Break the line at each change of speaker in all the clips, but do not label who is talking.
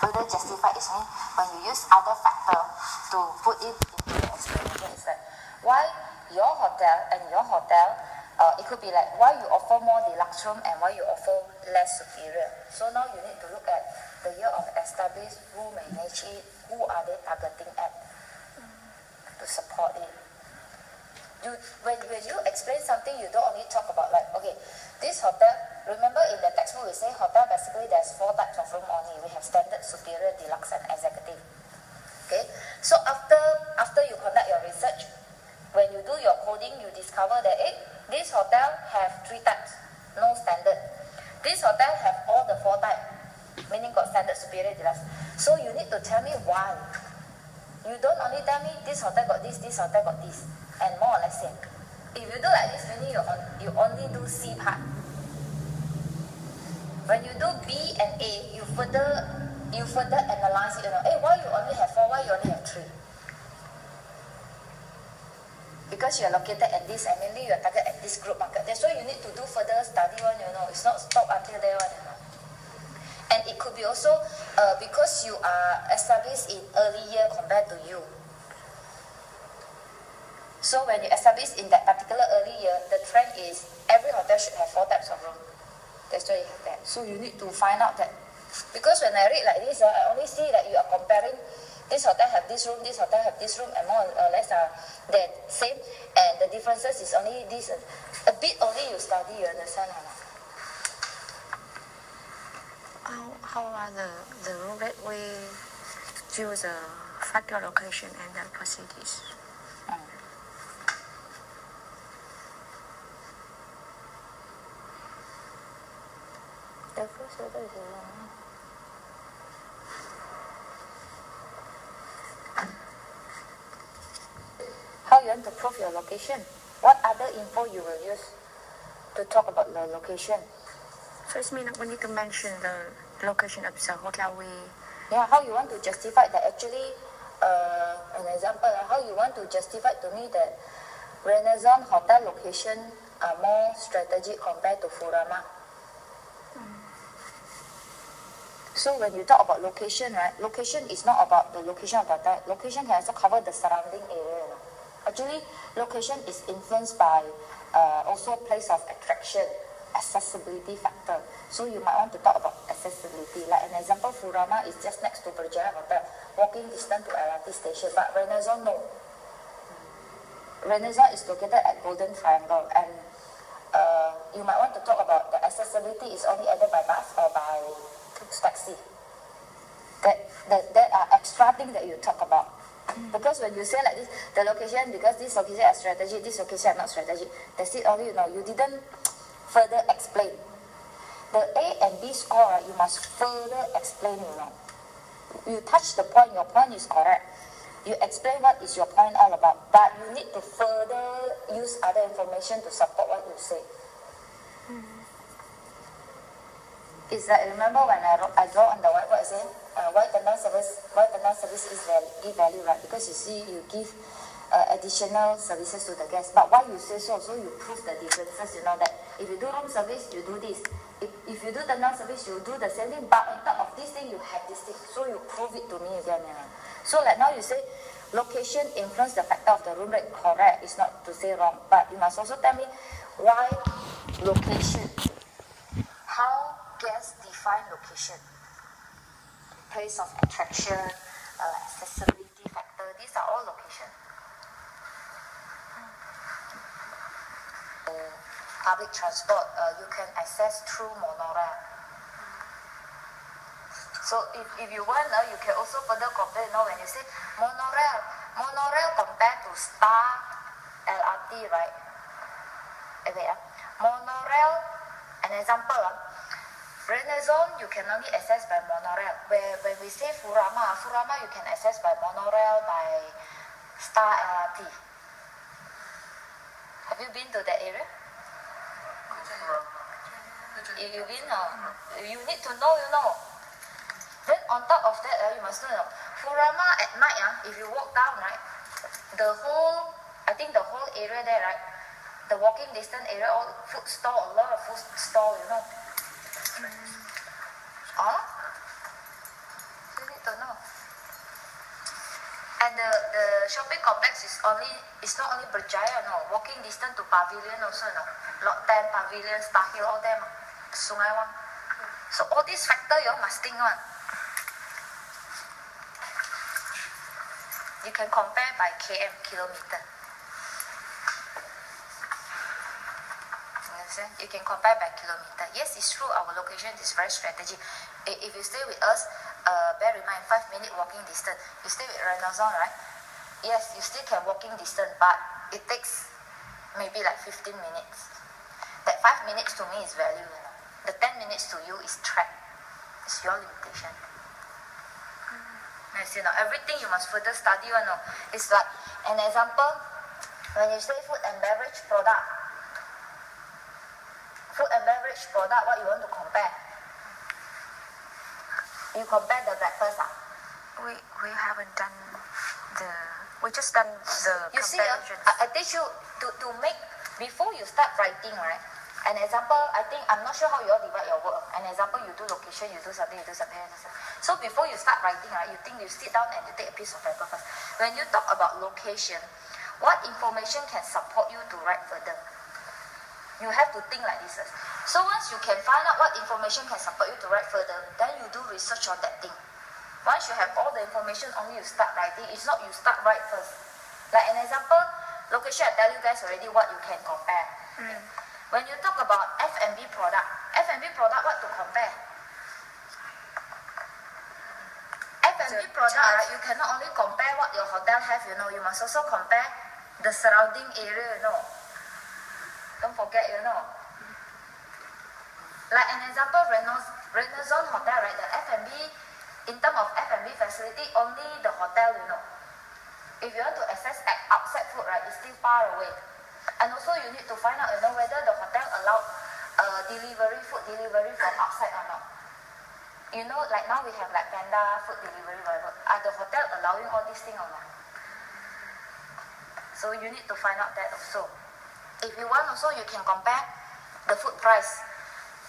further justify is when you use other factor to put it into the explanation. It's like why your hotel and your hotel, it could be like why you offer more deluxe room and why you offer less superior. So now you need to look at the year of established, who manage it, who are they targeting at to support it. When you explain something, you don't only talk about like, okay, this hotel, remember in the textbook we say hotel basically there's 4 types of room only. We have standard, superior, deluxe and executive. Okay, so after you conduct your research, when you do your coding, you discover that this hotel have 3 types, no standard. This hotel have all the 4 types, meaning got standard, superior, deluxe. So you need to tell me why. You don't only tell me this hotel got this hotel got this, and more or less same. If you do like this, meaning you only do C part. When you do B and A, you further analyze it. Why you only have 4? Why you only have 3? Because you are located at this, and mainly you are targeted at this group market. That's why you need to do further study one. It's not stop until there one. And it could be also because you are established in early year compared to you. So when you establish in that particular early year, the trend is every hotel should have 4 types of room. That's why you have that. So you need to find out that. Because when I read like this, I only see that you are comparing this hotel have this room, this hotel have this room, and more or less they're same. And the differences is only this. A bit only you study, you understand or not?
How are the room that we choose a factor location and the facilities?
The first order is long. How you want to prove your location? What other info you will use to talk about the location?
First, we need to mention the location of the hotel.
How you want to justify that actually, an example, how you want to justify to me that Renaissance hotel location are more strategic compared to Furama. So when you talk about location, right, location is not about the location of the hotel. Location can also cover the surrounding area. Actually, location is influenced by also place of attraction, accessibility factor. So you might want to talk about accessibility. Like an example, Furama is just next to Berjaya Hotel, walking distance to LRT station. But Renaissance, no. Renaissance is located at Golden Triangle, and you might want to talk about the accessibility is only either by bus or by taxi. That are extra things that you talk about. Because when you say like this, the location, because this location is strategic, this location is not strategic, that's it only, you didn't further explain. The A and B score, right, you must further explain, You touch the point, your point is correct. You explain what is your point all about, but you need to further use other information to support what you say. It's like, remember when I draw on the whiteboard, I say, why tendang service is give value, right? Because you see, you give additional services to the guests. But why you say so? So you prove the differences, that if you do room service, you do this. If you do tendang service, you do the same thing. But on top of this thing, you have this thing. So you prove it to me again. So like now you say, location influence the factor of the room rate. Correct. It's not to say wrong. But you must also tell me why location. How guests define location, place of attraction, accessibility factor, these are all location. Public transport, you can access through monorail. So if you want, you can also further compare, when you say monorail compared to Star LRT, right? Monorail, an example, Renaissance, you can only access by monorail. When we say Furama, you can access by monorail, by Star LRT. Have you been to that area? If you've been, you need to know, Then on top of that, you must know, Furama at night, if you walk down, right, I think the whole area there, right, the walking distance area, all food stall, a lot of food stall, shopping complex is not only Berjaya, no. Walking distance to Pavilion also, no. Lot 10, Pavilion, Star Hill, all them. Sungai Wang. So all these factors you must think on. You can compare by km, kilometer. You can compare by kilometer. Yes, it's true, our location is very strategic. If you stay with us, bear in mind, 5-minute walking distance. You stay with Renaissance, right? Yes, you still can walking distance, but it takes maybe like 15 minutes. That 5 minutes to me is value, you know. The 10 minutes to you is trap. It's your limitation. You know, everything you must further study, you know. It's like an example, when you say food and beverage product, what you want to compare? You compare the breakfast.
We haven't done we just done the
you see,
comparisons.
I teach you to make, before you start writing, right? An example, I'm not sure how you all divide your work. An example, you do location, you do something. So before you start writing, right, you sit down and you take a piece of paper first. When you talk about location, what information can support you to write further? You have to think like this. So once you can find out what information can support you to write further, then you do research on that thing. Once you have all the information, only you start writing. It's not you start write first. Like an example, location, I tell you guys already what you can compare. When you talk about F&B product, what to compare? F&B product, right, you cannot only compare what your hotel have, you know, you must also compare the surrounding area, you know. Don't forget, you know. Like an example, Renaissance Hotel, right? The F&B, in terms of F&B facility, only the hotel, you know. If you want to access outside food, right, it's still far away. And also you need to find out, you know, whether the hotel allow food delivery from outside or not. You know, like now we have like Panda, food delivery, whatever. Are the hotel allowing all these things or not? So you need to find out that also. If you want also, you can compare the food price.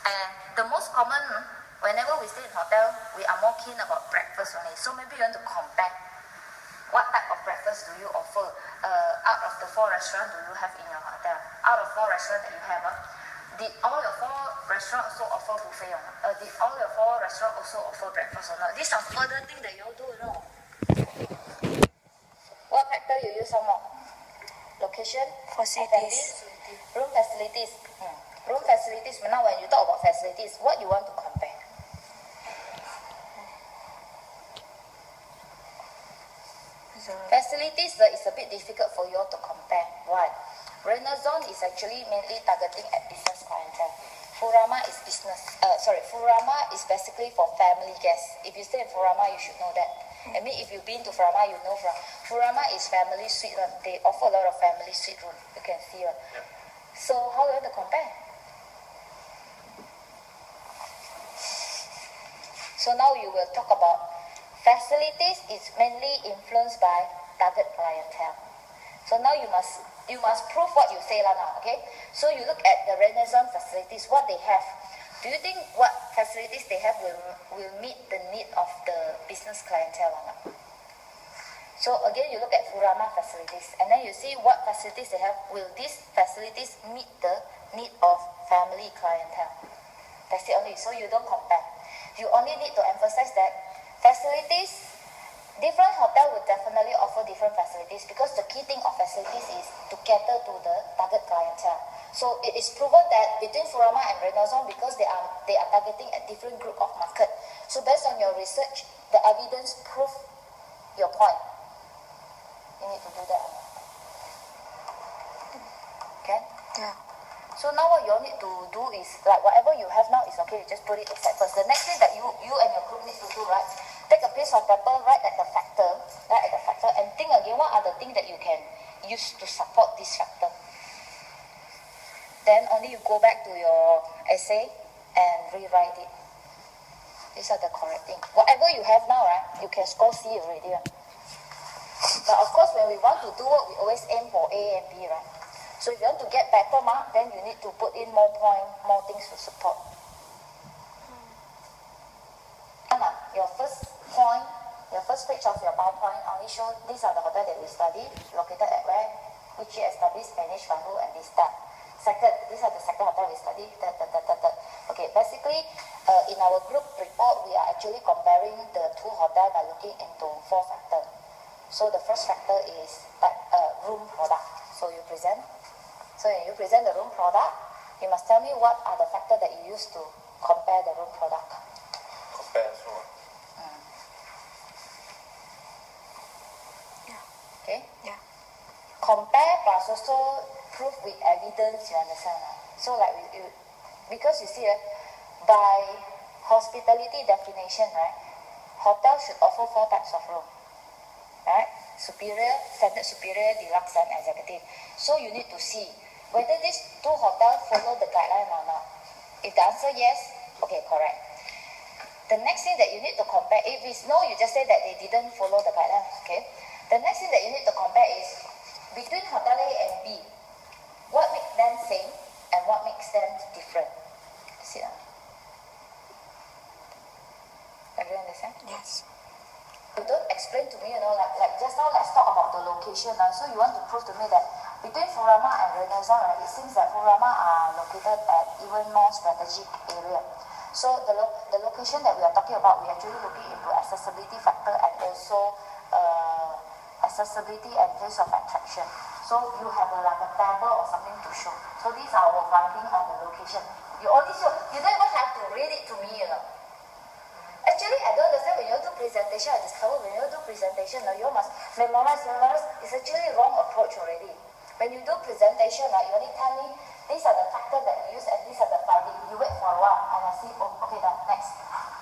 And the most common, whenever we stay in hotel, we are more keen about breakfast only. So maybe you want to compare what type of breakfast do you offer. Out of the 4 restaurants do you have in your hotel? Out of 4 restaurants that you have, did all your 4 restaurants also offer buffet or not? Did all your 4 restaurants also offer breakfast or not? These are further things that you all do, you know. What factor you use some more? Location,
Facilities.
room facilities. Room facilities, now when you talk about facilities, what you want to compare? Facilities is a bit difficult for you all to compare. Why? Renaissance is actually mainly targeting at business clientele. Furama is Furama is basically for family guests. If you stay in Furama, you should know that. I mean, if you've been to Furama, you know Furama is family suite room. They offer a lot of family suite room. You can see it. Yep. So how do you want to compare? So now you will talk about facilities is mainly influenced by target clientele. So now you must prove what you say now, okay? So you look at the Renaissance facilities, what they have. Do you think what facilities they have will meet the need of the business clientele or not? So again, you look at Furama facilities, and then you see what facilities they have. Will these facilities meet the need of family clientele? That's it only. So you don't compare. You only need to emphasize that facilities, different hotel will definitely offer different facilities, because the key thing of facilities is to cater to the target clientele. So it is proven that between Furama and Renaissance, because they are targeting a different group of market. So based on your research, the evidence prove your point. You need to do that. Okay?
Yeah.
So now what you all need to do is, like whatever you have now is okay, you just put it aside first. The next thing that you and your group need to do, right? Take a piece of paper, write at the factor, and think again what are the things that you can use to support this factor. Then only you go back to your essay and rewrite it. These are the correct things. Whatever you have now, right, you can score C already. Right? But of course, when we want to do work, we always aim for A and B, right? So if you want to get better mark, then you need to put in more things to support. Anna, your first page of your PowerPoint only show these are the hotels that we studied, located at where, which year established, managed by who, and this that. Second, these are the second hotel we studied. Okay, basically, in our group report, we are actually comparing the two hotels by looking into 4 factors. So the first factor is room product. So you present. So when you present the room product, you must tell me what are the factors that you use to compare the room product.
Compare so.
Okay?
Yeah.
Compare plus also prove with evidence, you understand? So like, because you see, by hospitality definition, right, hotel should offer 4 types of room, right? Superior, standard superior, deluxe, and executive. So you need to see whether these 2 hotels follow the guideline or not. If the answer yes, okay, correct. The next thing that you need to compare, if it's no, you just say that they didn't follow the guideline, okay? The next thing that you need to compare is between hotel A and B, what makes them same and what makes them different. See that? Everyone understand?
Yes.
You don't explain to me, like just now let's talk about the location. So you want to prove to me that between Furama and Renaissance, right, it seems that Furama are located at even more strategic area. So the location that we are talking about, we're actually looking into accessibility factor and also accessibility and place of attraction. So you have like a table or something to show. So these are our finding on the location. You only show, you don't even have to read it to me, Actually, I don't understand when you do presentation, I discover when you do presentation, you must memorize. It's actually wrong approach already. When you do presentation, you only tell me, these are the factors that we use and these are the findings. You wait for a while and I see, oh, okay, next.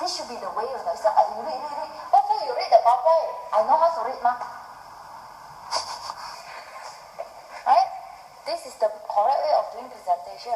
This should be the way, It's not like you read. What for you read the PowerPoint? I know how to read, Right? This is the correct way of doing presentation.